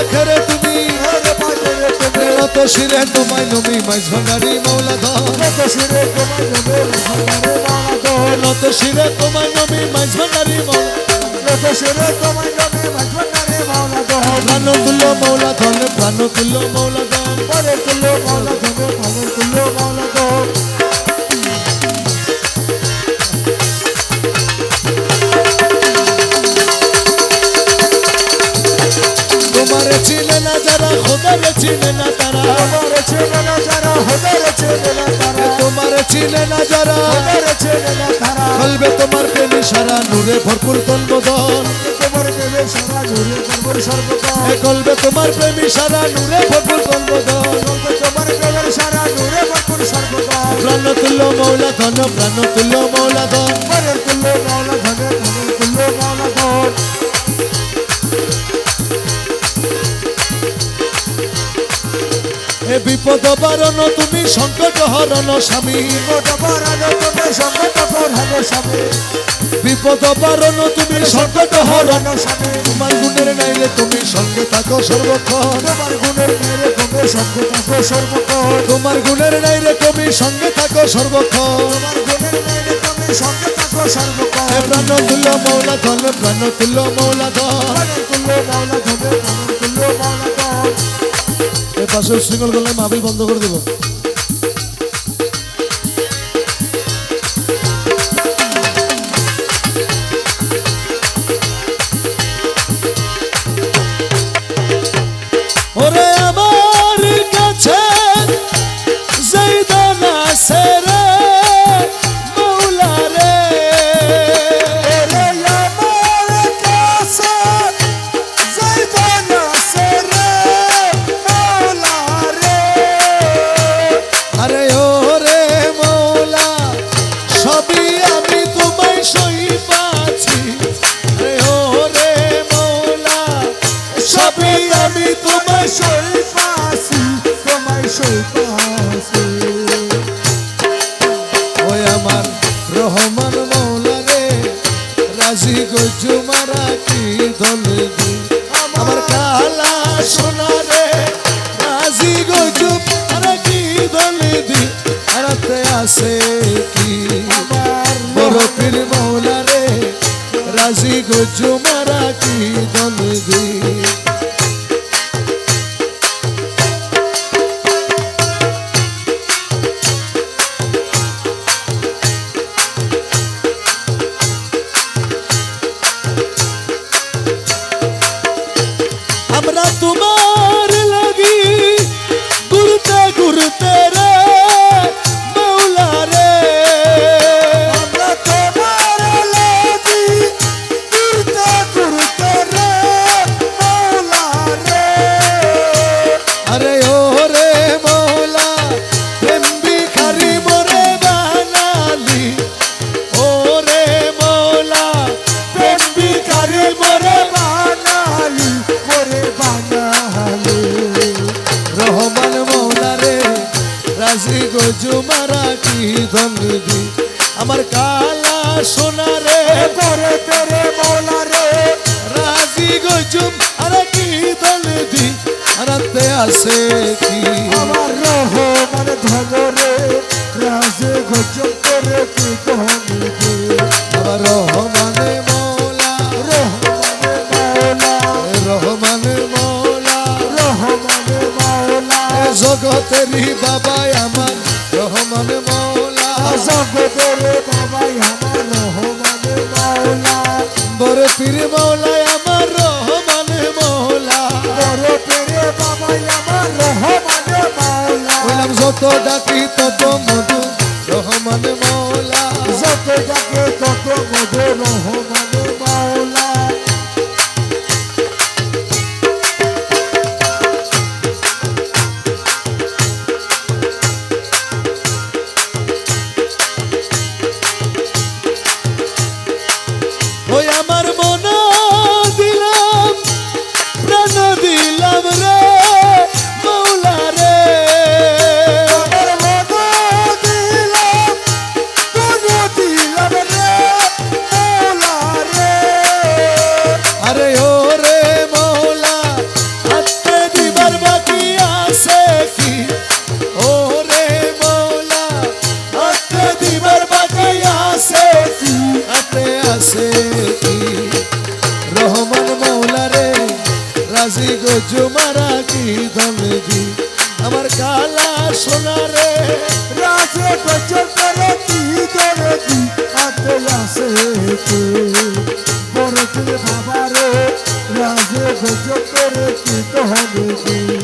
পাখের তুমি নত শিরে তোমায় নমি মাইজ ভাঙারি মৌলা ধন নত শিরে তোমায় নমি মাইজ ভাঙারি প্রাণ তুল্য মৌলা ধন প্রাণ তুল্য মৌলা ধন তোমারে চিনে না যারা খোদারে চিনে না তারা তোমারে চিনে না যারা কলবে তোমার প্রেমী সারা নূরে ভরপুর তন্বদন কলবে তোমার প্রেমী সারা নূরে ভরপুর তন্বদন প্রাণ তুল্য মৌলা ধন প্রাণ তুল্য মৌলা ধন এ বিপদ বারণ তুমি সংকট হরণ স্বামী বিপদ বারণ তুমি সংকট হরণ তোমার গুণের নাইলে তুমি সঙ্গে থাকো সর্বক্ষণ তোমার গুণের নাইলে তুমি সঙ্গে থাকো সর্বক্ষণ প্রাণ তুল্য মৌলা ধন প্রাণ তুল্য মৌলা ধন এ পাশে শৃঙ্খল করলে মাহফিল বন্ধ করে দেব ওরে আমার কাছে জৈদান আছে রে মৌলা রে আরে ওরে মৌলা সবই আমি তোমায় সই পাচ্ছি আরে ওরে মৌলা সবই আমি তোমায় সই পাচ্ছি ওই আমার রহমান মৌলা রে রাজি গজু মারা কি দলে দি আমার কালা সোনা রে রাজি গজু মারা কি দলে দি হারাতে আসে কি বড় পীর মৌলা রে রাজি গজু মারা কি দলে দি আমরা তোমার লাগি ঘুরতে ঘুরতে রে মৌলা রে আরে ওরে মৌলা প্রেম ভিখারি মোরে বানালি ওরে মৌলা প্রেম ভিখারি মোরে রহমান মৌলা রে রাজি গজু মারা কি ধনদি আমার কালা সোনা রে করে তেরে মৌলা রে রাজি গজু মারা কি ধনদি হারাতে আসে কি আমার রহমান ধন রে রাজি গজু করে কি ধনদি আমার রহমানে মৌলা রহমানে মৌলা জগতেরই বাবাই আমার রহমান মৌলা জগতেরই বাবাই আমার রহমান মৌলা বড় পীর মৌলাই আমার রহমান মৌলা বড় পীর বাবাই আমার রহমান মৌলা বললাম যত ডাকি তত মধু রহমান মৌলা যত ডাকি তত মধু রহমান মৌলা ওই আমার মন দিলাম প্রাণ দিলাম রে মৌলা রে আমার মন দিলাম প্রাণ দিলাম রে গজুমারা কি দলজি আমার কালা সোনা রে রাজি গজুমারা